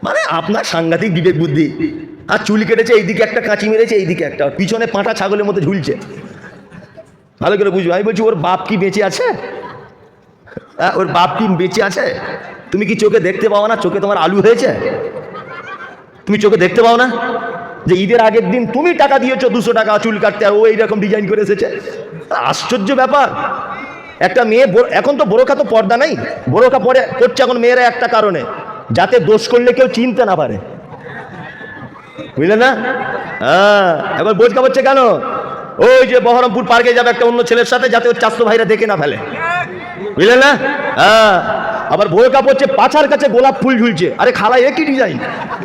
মানে আপনার সাংঘাতিক বিবেক বুদ্ধি। আর চুল কেটেছে, এইদিকে একটা কাঁচি মেরেছে, এইদিকে একটা, পিছনে পাঁটা ছাগলের মতো ঝুলছে। ভালো করে বুঝবো। আমি বলছি ওর বাপ কি বেঁচে আছে? ওর বাপ কি বেঁচে আছে? তুমি কি চোখে দেখতে পাও না? চোখে তোমার আলু হয়েছে? তুমি চোখে দেখতে পাও না যে ঈদের আগের দিন তুমি টাকা দিয়েছো 200 টাকা চুল কাটতে, আর ও এইরকম ডিজাইন করে এসেছে? আশ্চর্য ব্যাপার। একটা মেয়ে, এখন তো বোরকা তো পর্দা নেই, বোরকা পড়ছে এখন মেয়েরা একটা কারণে, যাতে দোষ করলে কেউ চিনতে না পারে, বুঝলে না? হ্যাঁ, এখন বোঝকা পড়ছে কেন? ওই যে বহরমপুর পার্কে যাবে একটা অন্য ছেলের সাথে, যাতে ওর চাচতো ভাইরা দেখে না ফেলে, বুঝলে না? হ্যাঁ, আবার বোরকা পড়ছে, পাছার কাছে গোলাপ ফুল ঝুলছে। আরে খালা, একই ডিজাইন,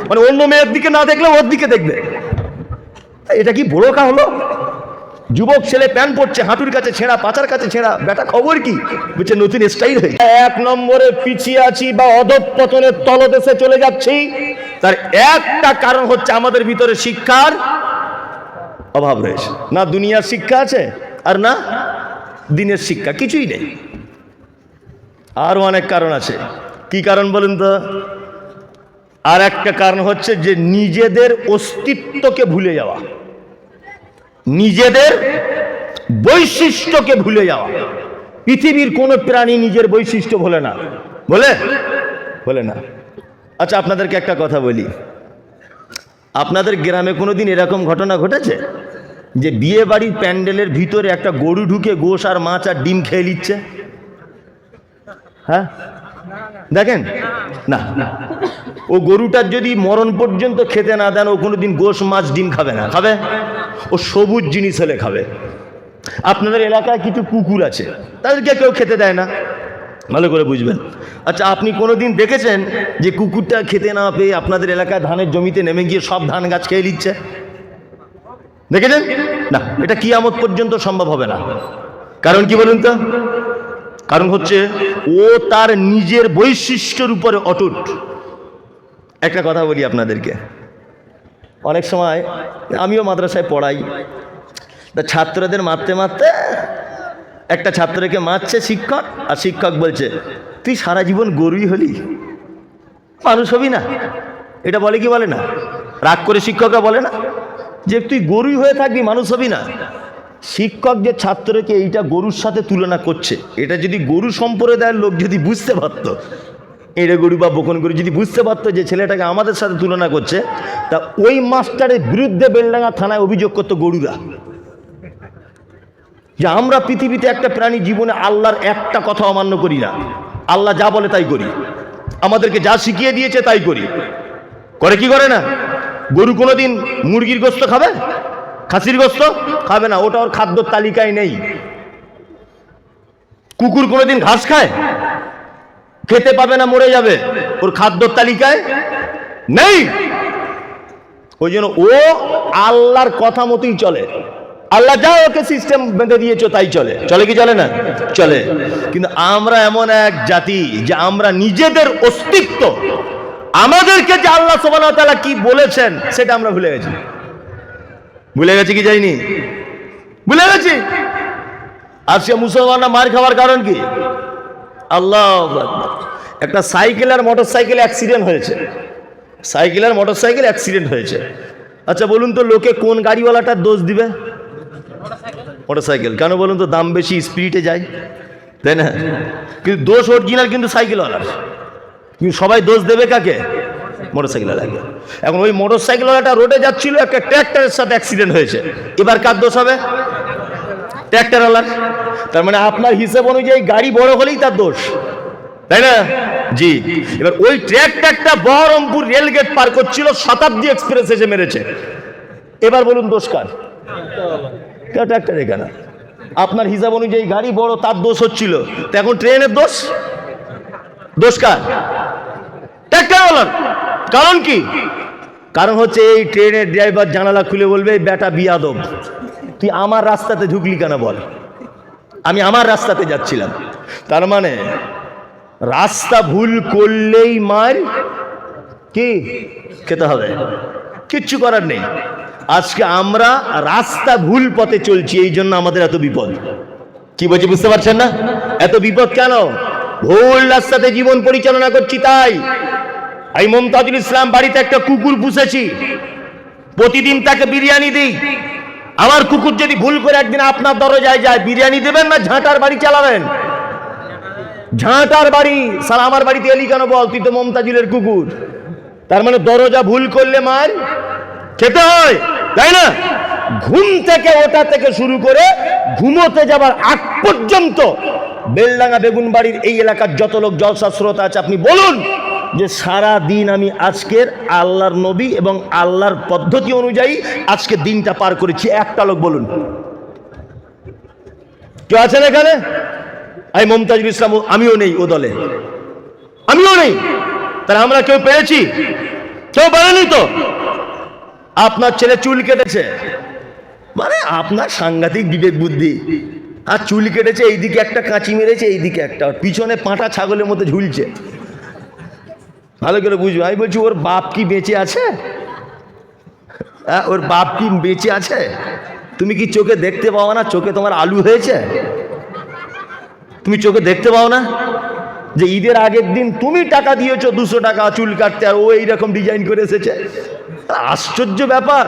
মানে অন্য মেয়ের দিকে না দেখলে ওর দিকে দেখবে। এটা কি বোরকা হলো? যুবক ছেলে প্যান্ট পরছে, হাঁটুর কাছে ছেঁড়া, পাছার কাছে ছেঁড়া, বেটা খবর কি? বলছে নতুন স্টাইল হয়েছে। এক নম্বরে পিছিয়ে আছি বা অধঃপতনের তলদেশে চলে যাচ্ছি, তার একটা কারণ হচ্ছে আমাদের ভিতরে শিক্ষার অভাব রয়েছে। না দুনিয়ার শিক্ষা আছে, আর না দিনের শিক্ষা, কিছুই নেই। আরো অনেক কারণ আছে। কি কারণ বলুন তো? আর একটা কারণ হচ্ছে যে নিজেদের অস্তিত্বকে ভুলে যাওয়া, নিজেদের বৈশিষ্ট্যকে ভুলে যাওয়া। পৃথিবীর কোন প্রাণী নিজের বৈশিষ্ট্য ভোলে না, বলে না। আচ্ছা, আপনাদেরকে একটা কথা বলি, আপনাদের গ্রামে কোনোদিন এরকম ঘটনা ঘটেছে যে বিয়ে বাড়ির প্যান্ডেলের ভিতরে একটা গরু ঢুকে গোশ আর মাছ আর ডিম খেয়ে নিচ্ছে? হ্যাঁ, দেখেন না, ও গরুটার যদি মরণ পর্যন্ত খেতে না দেন, ও কোনোদিন গোশ মাছ ডিম খাবে না। খাবে? ও সবুজ জিনিস হলে খাবে। আপনাদের এলাকায় কিছু কুকুর আছে, তাদেরকে কেউ খেতে দেয় না, ভালো করে বুঝবেন। আচ্ছা, আপনি কোনোদিন দেখেছেন যে কুকুরটা খেতে না পেয়ে আপনাদের এলাকায় ধানের জমিতে নেমে গিয়ে সব ধান গাছ খেয়ে নিচ্ছে? দেখেছেন? না, এটা কিয়ামত পর্যন্ত সম্ভব হবে না। কারণ কি বলুন তো? কারণ হচ্ছে ও তার নিজের বৈশিষ্ট্যের উপরে অটুট। একটা কথা বলি আপনাদেরকে, অনেক সময় আমিও মাদ্রাসায় পড়াই, তা ছাত্রদের মারতে মারতে একটা ছাত্রকে মারছে শিক্ষক, আর শিক্ষক বলছে তুই সারা জীবন গরুই হলি, মানুষ হবি না। এটা বলে কি বলে না? রাগ করে শিক্ষকরা বলে না যে তুই গরুই হয়ে থাকবি, মানুষ হবি না? শিক্ষক যে ছাত্রকে এইটা গরুর সাথে তুলনা করছে, এটা যদি গরু সম্প্রদায়ের লোক যদি বুঝতে পারতো, এড়ে গরু বা বকন গরু যদি বুঝতে পারতো যে ছেলেটাকে আমাদের সাথে তুলনা করছে, তা ওই মাস্টারের বিরুদ্ধে বেলডাঙ্গা থানায় অভিযোগ করতো গরুরা, যে আমরা পৃথিবীতে একটা প্রাণী জীবনে আল্লাহর একটা কথা অমান্য করি না, আল্লাহ যা বলে তাই করি, আমাদেরকে যা শিখিয়ে দিয়েছে তাই করি। করে কি করে না? গরু কোনোদিন মুরগির গোস্ত খাবে? খাসির গোস্ত খাবে না, ওটা ওর খাদ্যর তালিকায় নেই। কুকুর কোনোদিন ঘাস খায়? খেতে পাবে না, মরে যাবে, ওর খাদ্যর তালিকায় নেই। ওই জন্য ও আল্লাহর কথা মতোই চলে, আল্লাহ যা ওকে সিস্টেম বেঁধে দিয়েছে তাই চলে। চলে কি চলে না? চলে। কিন্তু আমরা এমন এক জাতি যে আমরা নিজেদের অস্তিত্ব, আমাদেরকে যে আল্লাহ সুবহানাহু ওয়া তাআলা কি বলেছেন সেটা আমরা ভুলে গেছি। ভুলে গেছি কি যাইনি? ভুলে গেছি। আজকে মুসলমানরা মার খাওয়ার কারণ কি? আল্লাহু আকবার। একটা সাইকেল আর মোটরসাইকেল অ্যাক্সিডেন্ট হয়েছে, সাইকেল আর মোটরসাইকেল অ্যাক্সিডেন্ট হয়েছে। আচ্ছা বলুন তো, লোকে কোন গাড়িওয়ালাটার দোষ দিবে? মোটরসাইকেল। কেন বলুন তো? দাম বেশি, স্পিডে যায়, তাই না? কিন্তু দোষ অরিজিনাল কিন্তু সাইকেলওয়ালার। কিন্তু সবাই দোষ দেবে কাকে? মোটরসাইকেলওয়ালাকে। এখন ওই মোটরসাইকেলওয়ালাটা রোডে যাচ্ছিল, একটা ট্র্যাক্টরের সাথে অ্যাক্সিডেন্ট হয়েছে, এবার কার দোষ হবে? ট্র্যাক্টরওয়ালার। তার মানে আপনার হিসেব অনুযায়ী গাড়ি বড় হলেই তার দোষ, তাই না? জি। এবার ওই ট্র্যাক্টরটা বহরমপুর রেলগেট পার করছিল, শতাব্দী এক্সপ্রেস এসে মেরেছে, এবার বলুন দোষ কার? ট্র্যাক্টরে। কেন? আপনার হিসাব অনুযায়ী গাড়ি বড়, তার দোষ হচ্ছিল, তো এখন ট্রেনের দোষ? দোষ কার? ট্র্যাক্টরওয়ালার। কারণ কি? কারণ হচ্ছে এই ট্রেনের ড্রাইভার জানালা খুলে বলবে বেটা বিয়াদব, তুই আমার রাস্তাতে ঢুকলি কেন বল, আমি আমার রাস্তাতে যাচ্ছিলাম। তার মানে রাস্তা ভুল করলেই মার কি খেতে হবে, কিচ্ছু করার নেই। আজকে আমরা রাস্তা ভুল পথে চলছি, এই জন্য আমাদের এত বিপদ। কি বলছি বুঝতে পারছেন না? এত বিপদ কেন? ভুল রাস্তাতে জীবন পরিচালনা করছি তাই। এই মমতাজুল ইসলাম বাড়িতে একটা কুকুর পুষেছি, প্রতিদিন তাকে বিরিয়ানি দিই। আমার কুকুর যদি ভুল করে একদিন আপনার দরজায় যায়, বিরিয়ানি দেবেন না ঝাঁটার বাড়ি চালাবেন? ঝাঁটার বাড়ি। স্যার আমার বাড়িতে এলি কেন বল, তুই তো মমতাজুলের কুকুর। তার মানে দরজা ভুল করলে মার খেতে হয়, তাই না? ঘুম থেকে ওঠা থেকে শুরু করে ঘুমোতে যাবার আগ পর্যন্ত বেলডাঙ্গা বেগুনবাড়ির এই এলাকার যত লোক জলসা শ্রোতা আছে, আপনি বলুন যে সারা দিন আমি আজকের আল্লাহর নবী এবং আল্লাহর পদ্ধতি অনুযায়ী আজকে দিনটা পার করেছি। একটা লোক বলুন, কেউ আছেন এখানে? এই মমতাজুল ইসলাম, আমিও নেই ও দলে, আমিও নেই। তাহলে আমরা কেউ পেরেছি? কেউ পারেনি তো। আপনার ছেলে চুল কেটেছে, মানে আপনার সাংঘাতিক বিবেক বুদ্ধি। আর চুল কেটেছে, এইদিকে একটা কাঁচি মেরেছে, এইদিকে একটা, পিছনে পাঁটা ছাগলের মতো ঝুলছে। ভালো করে বুঝবে। আমি বলছি ওর বাপ কি বেঁচে আছে? ওর বাপ কি বেঁচে আছে? তুমি কি চোখে দেখতে পাও না? চোখে তোমার আলু হয়েছে? তুমি চোখে দেখতে পাও না যে ঈদের আগের দিন তুমি টাকা দিয়েছো 200 টাকা চুল কাটতে, আর ও এইরকম ডিজাইন করে এসেছে? আশ্চর্য ব্যাপার।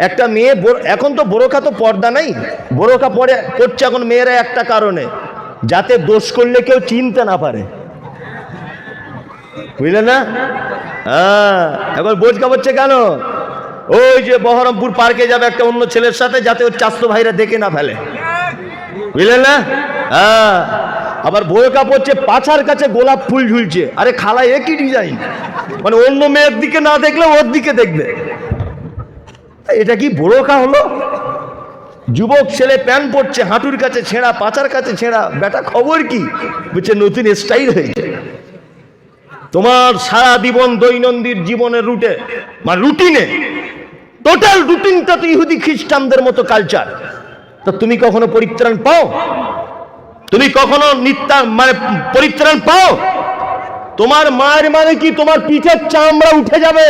একটা মেয়ে, এখন তো বোরকা তো পর্দা নেই, বোরকা পড়ছে এখন মেয়েরা একটা কারণে, যাতে দোষ করলে কেউ চিনতে না পারে, বুঝলে না? হ্যাঁ, এখন বোঝকা পড়ছে কেন? ওই যে বহরমপুর পার্কে যাবে একটা অন্য ছেলের সাথে, যাতে ওর চাস্তো ভাইরা দেখে না ফেলে, বুঝলেন না? হ্যাঁ, আবার বোরকা পড়ছে, পাছার কাছে গোলাপ ফুল ঝুলছে। আরে খালা, একই ডিজাইন, মানে অন্য মেয়ের দিকে না দেখলে ওর দিকে দেখবে। এটা কি বোরকা হলো? যুবক ছেলে প্যান্ট পরছে, হাঁটুর কাছে ছেঁড়া, পাছার কাছে ছেঁড়া, বেটা খবর কি? বলছে নতুন স্টাইল হয়েছে। তোমার সারা জীবন দৈনন্দিন জীবনের রুটে, মানে রুটিনে, টোটাল রুটিনটা তো ইহুদি খ্রিস্টানদের মতো কালচার। তো তুমি কখনো পরিত্রাণ পাও? তুমি কখনো মানে পরিত্রাণ পাও? তোমার মায়ের মানে কি তোমার পিঠের চামড়া উঠে যাবে?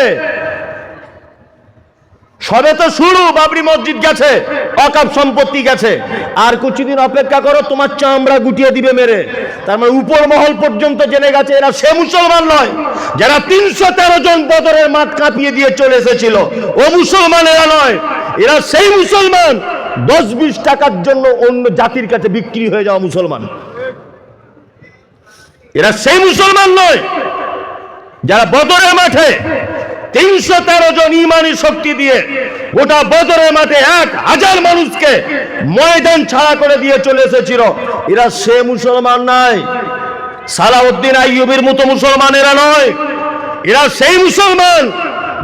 সবে তো শুরু, বাবরি মসজিদ গেছে, অকাপ সম্পত্তি গেছে, আর কিছুদিন অপেক্ষা করো, তোমার চামড়া গুটিয়ে দিবে মেরে। তার মানে উপর মহল পর্যন্ত জেনে গেছে এরা সে মুসলমান নয় যারা 313 জন বদরের মাঠ কাঁপিয়ে দিয়ে চলে এসেছিল। ও মুসলমান এরা নয়, এরা সেই মুসলমান 10-20 টাকার জন্য অন্য জাতির কাছে বিক্রি হয়ে যাওয়া মুসলমান। এরা সেই মুসলমান নয় যারা বদরের মাঠে 313 জন ইমানি শক্তি দিয়ে গোটা বদরের মাঠে 1000 মানুষকে ময়দান ছাড়া করে দিয়ে চলে এসেছিল। এরা সে মুসলমান নয়। সালাউদ্দিন আইয়ুবের মতো মুসলমান এরা নয়। এরা সেই মুসলমান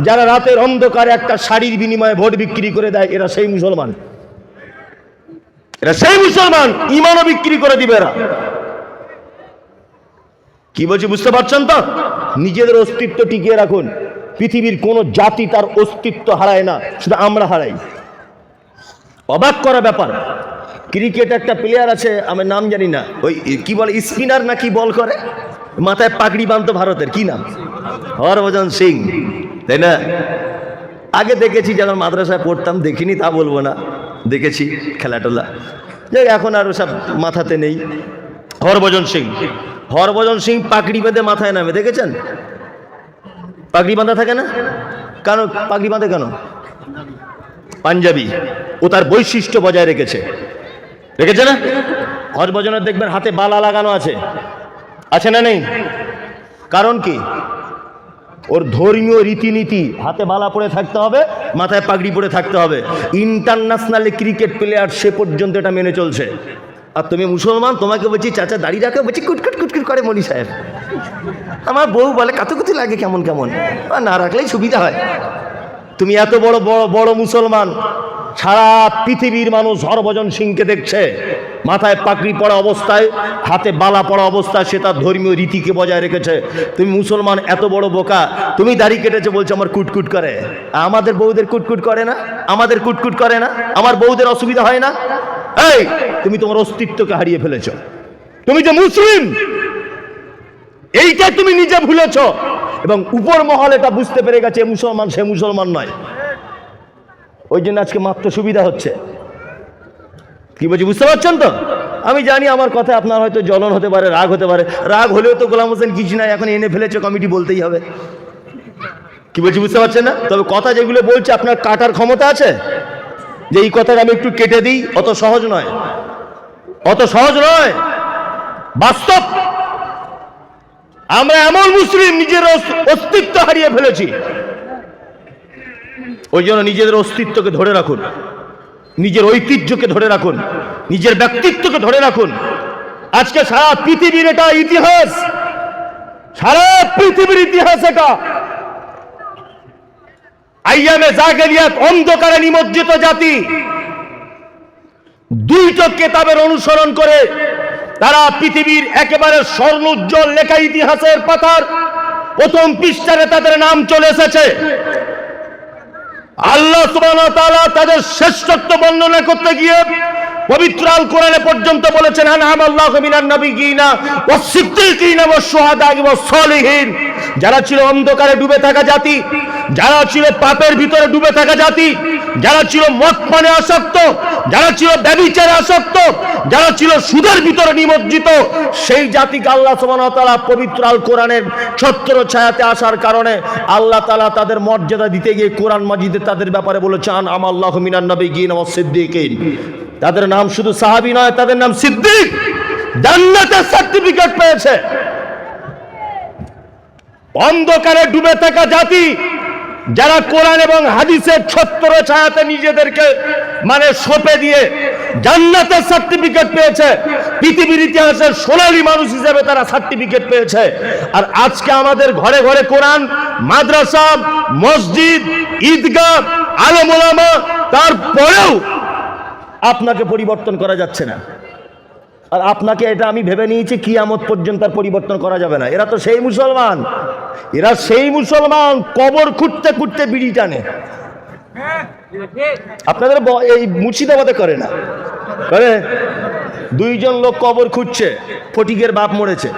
যারা রাতের অন্ধকারে একটা শাড়ির বিনিময়ে ভোট বিক্রি করে দেয়। এরা সেই মুসলমান, এরা সেই মুসলমান, ইমানও বিক্রি করে দিবে এরা। কি বলছি বুঝতে পারছেন তো? নিজেদের অস্তিত্ব টিকিয়ে রাখুন। পৃথিবীর কোন জাতি তার অস্তিত্ব হারায় না, শুধু আমরা হারাই। অবাক করা ব্যাপার, ক্রিকেট একটা প্লেয়ার আছে, আমার নাম জানি না, ওই কি বলে স্পিনার না কি বল করে, মাথায় পাগড়ি বাঁধতো, ভারতের কি নাম? হরভজন সিং, তাই না? আগে দেখেছি যখন মাদ্রাসায় পড়তাম, দেখিনি তা বলবো না, দেখেছি খেলাটোলা, যাই এখন আর ওসব মাথাতে নেই। হরভজন সিং, হরভজন সিং পাগড়ি বেঁধে মাথায় নামে, দেখেছেন? পাগড়ি বাঁধা থাকে না কেন? পাগড়ি বাঁধে কেন? পাঞ্জাবি, ও তার বৈশিষ্ট্য বজায় রেখেছে, রেখেছে না? হরভজনের দেখবেন হাতে বালা লাগানো আছে, আছে না নেই? কারণ কি? ওর ধর্মীয় রীতিনীতি, হাতে বালা পরে থাকতে হবে, মাথায় পাগড়ি পরে থাকতে হবে। ইন্টারন্যাশনাল ক্রিকেট প্লেয়ার সে পর্যন্ত এটা মেনে চলছে। আর তুমি মুসলমান, তোমাকে বলছি চাচা দাড়ি রাখো, বলছি কুটকুট কুটকুট করে মনি সাহেব। আমার বউ বলে কাতুকুতি লাগে কেমন কেমন, না রাখলেই সুবিধা হয়। তুমি এত বড় বড় বড় মুসলমান, সারা পৃথিবীর মানুষ হরভজন সিংকে দেখছে মাথায় পাগড়ি পড়া অবস্থায়, হাতে বালা পড়া অবস্থায়, সে তার ধর্মীয় রীতিকে বজায় রেখেছে। তুমি মুসলমান এত বড় বোকা, তুমি দাড়ি কেটেছে বলছো আমার কুটকুট করে। আমাদের বউদের কুটকুট করে না? আমাদের কুটকুট করে না? আমার বউদের অসুবিধা হয় না? এই তুমি তোমার অস্তিত্বকে হারিয়ে ফেলেছ। তুমি যে মুসলিম এইটা তুমি নিজে ভুলেছ, এবং উপর মহল এটা বুঝতে পেরে গেছে মুসলমান সে মুসলমান নয়। ওই জন্য আজকে মাত্র সুবিধা হচ্ছে। কি বলছি বুঝতে পারছেন তো? আমি জানি আমার কথায় আপনার হয়তো জ্বলন হতে পারে, রাগ হতে পারে। রাগ হলেও তো গোলাম হোসেন কিছু নাই, এখন এনে ফেলেছে কমিটি, বলতেই হবে। কি বলছি বুঝতে পারছেন না? তবে কথা যেগুলো বলছে আপনার কাটার ক্ষমতা আছে, যে এই কথাটা আমি একটু কেটে দিই, অত সহজ নয়, অত সহজ নয়, বাস্তব। আমরা এমন মুসলিম নিজের অস্তিত্ব হারিয়ে ফেলেছি। ওই জন্য নিজেদের অস্তিত্বকে ধরে রাখুন, নিজের ঐতিহ্যকে ধরে রাখুন, নিজের ব্যক্তিত্বকে ধরে রাখুন। আজকে সারা পৃথিবীর এটা ইতিহাস, সারা পৃথিবীর ইতিহাস এটা। আইয়ামে জাহেলিয়াত, অন্ধকারে নিমজ্জিত জাতি, দুইটা কেতাবের অনুসরণ করে তারা পৃথিবীর একেবারে স্বর্ণোজ্জ্বল লেখা ইতিহাসের পাতার প্রথম পৃষ্ঠারে তাদের নাম চলে এসেছে। আল্লাহ সুবহানাহু ওয়া তাআলা তাদের শ্রেষ্ঠত্ব বর্ণনা করতে গিয়ে পবিত্র আল কোরআনে পর্যন্ত বলেছেন, আনআমাল্লাহু মিনান নাবিয়্যিনা ওয়াস-সিদ্দীকিনা ওয়াস-শুহাদা'i ওয়াস-সালিহিন। যারা ছিল অন্ধকারে ডুবে থাকা জাতি, যারা ছিল পাপের ভিতরে ডুবে থাকা জাতি, যারা ছিল মদ পানে আসক্ত, যারা ছিল ব্যভিচারে আসক্ত, যারা ছিল সুদের ভিতরে নিমজ্জিত, সেই জাতিকে আল্লাহ সুবহানাহু ওয়া তাআলা পবিত্র আল কোরআনের ছত্র ছায়াতে আসার কারণে আল্লাহ তাআলা তাদের মর্যাদা দিতে গিয়ে কোরআন মাজিদে তাদের ব্যাপারে বলেছেন, আনআমাল্লাহু মিনান নাবিয়্যিনা ওয়াস-সিদ্দীকিন। তাদের নাম শুধু সাহাবী নয়, তাদের নাম সিদ্দিক। জান্নাতের সার্টিফিকেট পেয়েছে। অন্ধকারে ডুবে থাকা জাতি, যারা কোরআন এবং হাদিসের ছত্র ছায়াতে নিজেদেরকে সঁপে দিয়ে জান্নাতের সার্টিফিকেট পেয়েছে। পৃথিবীর ইতিহাসের সোনালী মানুষ হিসেবে তারা সার্টিফিকেট পেয়েছে। আর আজকে আমাদের ঘরে ঘরে কোরআন, মাদ্রাসা, মসজিদ, ঈদগাহ, আলেম ওলামা, তারপরেও আপনাকে পরিবর্তন করা যাচ্ছে না। আর আপনাকে এটা আমি ভেবে নিয়েছি কিয়ামত পর্যন্ত আর পরিবর্তন করা যাবে না। এরা তো সেই মুসলমান, এরা সেই মুসলমান কবর খুঁড়তে খুঁড়তে বিড়ি টানে। আপনাদের এই মুর্শিদাবাদে করে না, করে? দুইজন লোক কবর খুঁড়ছে, ফটিকের বাপ মরেছে,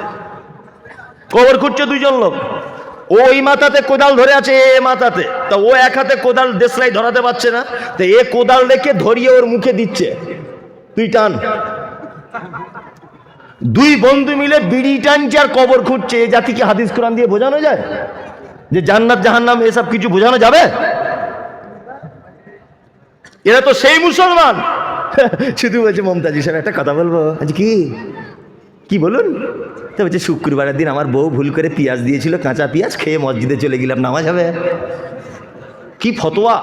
কবর খুঁড়ছে দুইজন লোক। ওই মাথাতে কোদাল ধরে আছে, এ মাথাতে, তা ও এক হাতে কোদাল দেশলাই ধরাতে পারছে না, তো এ কোদাল রেখে ধরিয়ে ওর মুখে দিচ্ছে, তুই টান। দুই বন্ধু মিলে বিড়ি টানছে আর কবর খুঁড়ছে। এই জাতিকে হাদিস কোরআন দিয়ে বোঝানো যায় যে জান্নাত জাহান্নাম এসব কিছু বোঝানো যাবে? এরা তো সেই মুসলমান। শুধু বলছে, মমতাজি সাহেব একটা কথা বলবো। আজ কি বলুন? তো বলছে, শুক্রবারের দিন আমার বউ ভুল করে পেঁয়াজ দিয়েছিল, কাঁচা পেঁয়াজ, খেয়ে মসজিদে চলে গেলাম, নামাজ হবে? কি ফতোয়া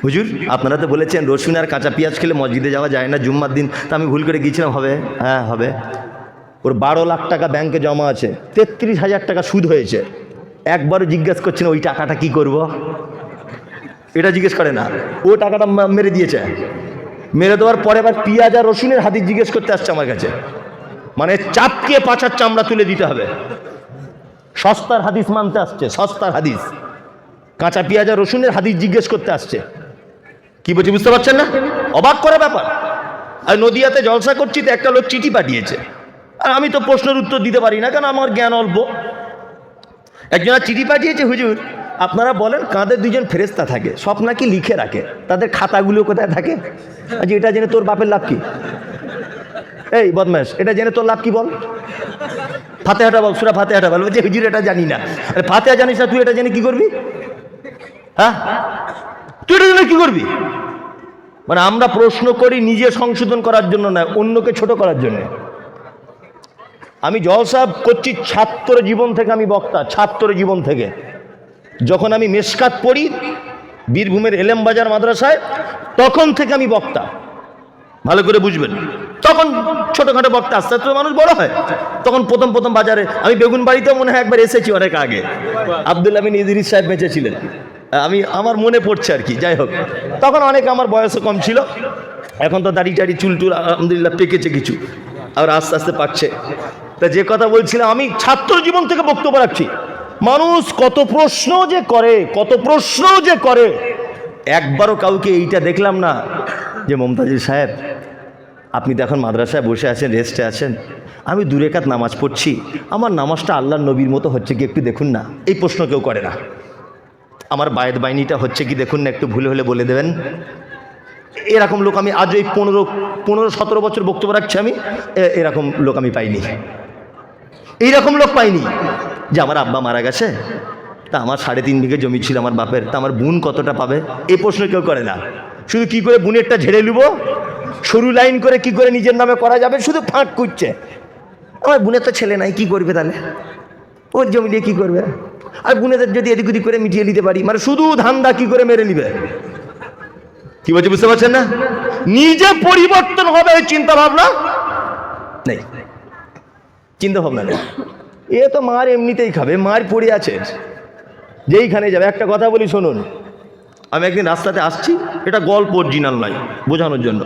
হুজুর! আপনারা তো বলেছেন রসুন আর কাঁচা পেঁয়াজ খেলে মসজিদে যাওয়া যায় না জুম্মার দিন, তা আমি ভুল করে গিয়েছিলাম, হবে? হ্যাঁ হবে। ওর 12 লাখ টাকা ব্যাংকে জমা আছে, 33,000 টাকা সুদ হয়েছে। একবারও জিজ্ঞেস করছে না ওই টাকাটা কি করব, এটা জিজ্ঞেস করে না। ও টাকাটা মেরে দিয়েছে। মেরে দেওয়ার পরে আবার পেঁয়াজ আর রসুনের হাদিস জিজ্ঞেস করতে আসছে আমার কাছে। চাপকে পাছার চামড়া তুলে দিতে হবে। সস্তার হাদিস মানতে আসছে, সস্তার হাদিস। কাঁচা পেঁয়াজ আর রসুনের হাদিস জিজ্ঞেস করতে আসছে। কি বলছি বুঝতে পারছেন না? অবাক করা ব্যাপার। আর নদিয়াতে জলসা করছি, তো একটা লোক চিঠি পাঠিয়েছে, আর আমি তো প্রশ্নের উত্তর দিতে পারি না, কারণ আমার জ্ঞান অল্প। একজনা চিঠি পাঠিয়েছে, হুজুর আপনারা বলেন কাঁধে দুজন ফেরেশতা থাকে, সব নাকি লিখে রাখে, তাদের খাতাগুলো কোথায় থাকে? আজ এটা জেনে তোর বাপের লাভ কি? এই বদমাশ, এটা জেনে তোর লাভ কি বল? ফাতেহাটা বল, সূরা ফাতেহাটা বল। বলছে হুজুর এটা জানি না। আরে ফাতেহা জানিস না, তুই এটা জেনে কি করবি? হ্যাঁ, তুই এটা জেনে কি করবি? আমরা প্রশ্ন করি নিজে সংশোধন করার জন্য না, অন্যকে ছোট করার জন্য। আমি জলসা করছি ছাত্র জীবন থেকে, আমি বক্তা ছাত্র জীবন থেকে। যখন আমি মেশকাত পড়ি বীরভূমের এলেমবাজার মাদ্রাসায়, তখন থেকে আমি বক্তা। ভালো করে বুঝবেন, তখন ছোটখাটো বক্তা, আস্তে আস্তে মানুষ বড় হয়। তখন প্রথম প্রথম বাজারে আমি বেগুনবাড়িতেও মনে হয় একবার এসেছি, অনেক আগে। আব্দুল আমিন ইদ্রিস সাহেব বেঁচেছিলেন, আমার মনে পড়ছে আর কি। যাই হোক, তখন অনেক আমার বয়সও কম ছিল। এখন তো দাড়ি টাড়ি চুল টুল আলহামদুলিল্লাহ পেকেছে কিছু, আর আস্তে আস্তে পাকছে। তা যে কথা বলছিলাম, আমি ছাত্র জীবন থেকে বক্তব্য রাখছি। মানুষ কত প্রশ্ন যে করে, কত প্রশ্ন যে করে। একবারও কাউকে এইটা দেখলাম না যে মমতাজি সাহেব আপনি তো এখন মাদ্রাসায় বসে আছেন, রেস্টে আছেন, আমি 2 রাকাত নামাজ পড়ছি, আমার নামাজটা আল্লাহর নবীর মতো হচ্ছে কি একটু দেখুন না। এই প্রশ্ন কেউ করে না। আমার বায়েত বাইনিটা হচ্ছে কি দেখুন না, একটু ভুল হলে বলে দেবেন। এরকম লোক আমি আজ এই 15-17 বছর বক্তব্য রাখছি আমি, এরকম লোক আমি পাইনি। এইরকম লোক পাইনি যে আমার আব্বা মারা গেছে, তা আমার 3.5 বিঘে জমি ছিল আমার বাপের, তা আমার বোন কতটা পাবে, এই প্রশ্ন কেউ করে না। শুধু কি করে বোনেরটা ঝেড়ে নেব, সরু লাইন করে কি করে নিজের নামে করা যাবে, শুধু ফাঁক করছে। আমার বোনের তো ছেলে নাই, কি করবে তাহলে, ওর জমি দিয়ে কী করবে? আর বোনেদের যদি এদিক ওদিক করে মিটিয়ে নিতে পারি, মানে শুধু ধান্দা কি করে মেরে নিবে। কি বলছে বুঝতে পারছেন না? নিজে পরিবর্তন হবে ওই চিন্তা ভাবনা নেই, চিন্তা ভাবনা নেই। এ তো মার এমনিতেই খাবে, মার পড়ে আছে যেইখানে যাবে। একটা কথা বলি শুনুন, আমি একদিন রাস্তাতে আসছি, এটা গল্প অরিজিনাল নয়, বোঝানোর জন্য।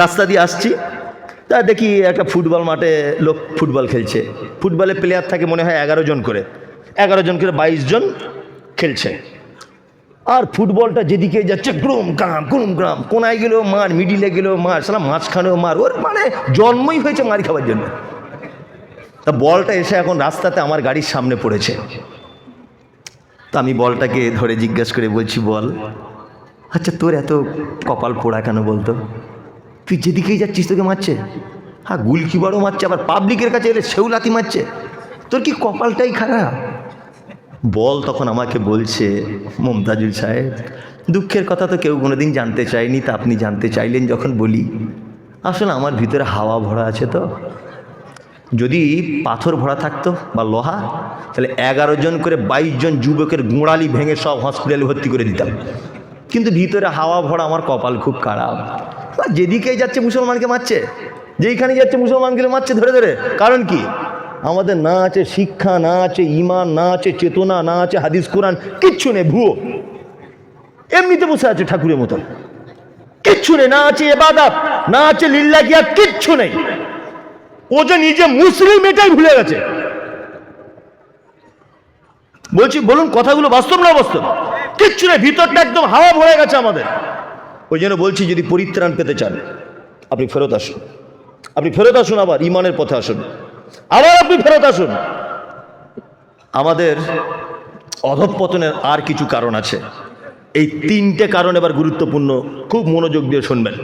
রাস্তা দিয়ে আসছি, তা দেখি একটা ফুটবল মাঠে লোক ফুটবল খেলছে। ফুটবলের প্লেয়ার থাকে মনে হয় 11 জন করে, 22 জন খেলছে। আর ফুটবলটা যেদিকে যাচ্ছে গ্রুম গ্রাম, কোনায় গেলেও মার, মিডিলে গেলেও মার, সালা মাঝখানেও মার, ওর মানে জন্মই হয়েছে মার খাওয়ার জন্য। তা বলটা এসে এখন রাস্তাতে আমার গাড়ির সামনে পড়েছে। তো আমি বলটাকে ধরে জিজ্ঞাসা করে বলছি, বল আচ্ছা তোর এত কপাল পোড়া কেন বলতো? তুই যেদিকেই যাচ্ছিস তোকে মারছে, হ্যাঁ গুলকিবারও মারছে, আবার পাবলিকের কাছে এলে সেউলাতি মারছে, তোর কি কপালটাই খারাপ? বল তখন আমাকে বলছে, মমতাজুল সাহেব দুঃখের কথা তো কেউ কোনোদিন জানতে চায়নি, তা আপনি জানতে চাইলেন যখন বলি। আসলে আমার ভিতরে হাওয়া ভরা আছে, তো যদি পাথর ভরা থাকতো বা লোহা, তাহলে 11 জন করে 22 জন যুবকের গোড়ালি ভেঙে সব হসপিটালে ভর্তি করে দিতাম। কিন্তু ভিতরে হাওয়া ভরা, আমার কপাল খুব খারাপ। যেদিকেই যাচ্ছে মুসলমানকে মারছে, যেইখানে যাচ্ছে মুসলমানকে মারছে ধরে ধরে। কারণ কি? আমাদের না আছে শিক্ষা, না আছে ইমান, না আছে চেতনা, না আছে হাদিস কোরআন, কিচ্ছু নেই, ভুয়ো। এমনিতে বসে আছে ঠাকুরের মতন, কিচ্ছু নেই, না আছে ইবাদত, না আছে লিল্লাহিয়াত, কিচ্ছু নেই। ও যে নিজে মুসলিম এটাই ভুলে গেছে। বলছি বলুন কথাগুলো বাস্তব না বাস্তব? কিচ্ছু নেই, ভিতরটা একদম হাওয়া ভরে গেছে আমাদের। ওই জন্য বলছি যদি পরিত্রাণ পেতে চান আপনি ফেরত আসুন, আপনি ফেরত আসুন, আবার ইমানের পথে আসুন, আবার আপনি ফেরত আসুন। আমাদের অধঃপতনের আর কিছু কারণ আছে, এই 3টে কারণ এবার গুরুত্বপূর্ণ, খুব মনোযোগ দিয়ে শুনবেন।